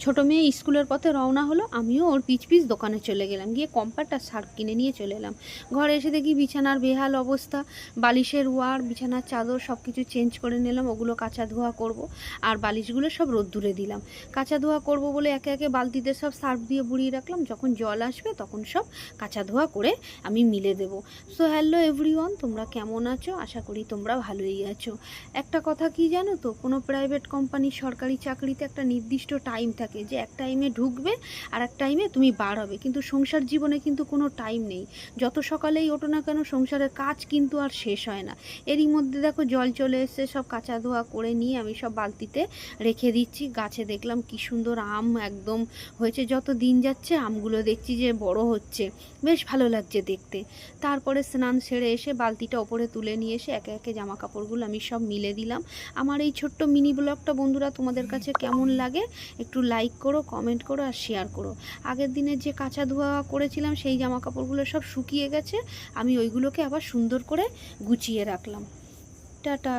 ছোটো মেয়ে স্কুলের পথে রওনা হলো, আমিও ওর পিছ পিছ দোকানে চলে গেলাম, গিয়ে কম্প্যাক্ট আর সার্ফ কিনে নিয়ে চলে এলাম। ঘরে এসে দেখি বিছানার বেহাল অবস্থা, বালিশের ওয়ার, বিছানার চাদর সব কিছু চেঞ্জ করে নিলাম, ওগুলো কাচা ধোয়া করব। আর বালিশগুলো সব রোদ্দুরে দিলাম। কাচা ধোয়া করব বলে একে একে বালতিতে সব সার্ফ দিয়ে বুড়িয়ে রাখলাম, যখন জল আসবে তখন সব কাচা ধোয়া করে আমি মিলে দেব। সো হ্যালো এভরিওয়ান, তোমরা কেমন আছো? আশা করি তোমরা ভালোই আছো। একটা কথা কি জানো তো, কোনো প্রাইভেট কোম্পানি সরকারি চাকরিতে একটা নির্দিষ্ট টাইম থাকে, যে এক টাইমে ঢুকবে আর এক টাইমে তুমি বার হবে, কিন্তু সংসার জীবনে কিন্তু কোনো টাইম নেই। যত সকালেই ওঠো না কেন, সংসারের কাজ কিন্তু আর শেষ হয় না। এরই মধ্যে দেখো জল চলে এসে সব কাচা ধোয়া করে নিয়ে আমি সব বালতিতে রেখে দিচ্ছি। গাছে দেখলাম কি সুন্দর আম একদম হয়েছে, যত দিন যাচ্ছে আমগুলো দেখছি যে বড় হচ্ছে, বেশ ভালো লাগছে দেখতে। তারপরে স্নান সেরে এসে বালতিটা ওপরে তুলে নিয়ে এসে একে একে জামা কাপড়গুলো আমি সব মিলে দিলাম। আমার এই ছোট্ট মিনি ব্লগটা বন্ধুরা তোমাদের কাছে কেমন লাগে একটু লাইক করো, কমেন্ট করো আর শেয়ার করো। আগের দিনের যে কাঁচা ধোয়া করেছিলাম সেই জামা কাপড়গুলো সব শুকিয়ে গেছে, আমি ওইগুলোকে আবার সুন্দর করে গুছিয়ে রাখলাম। টাটা।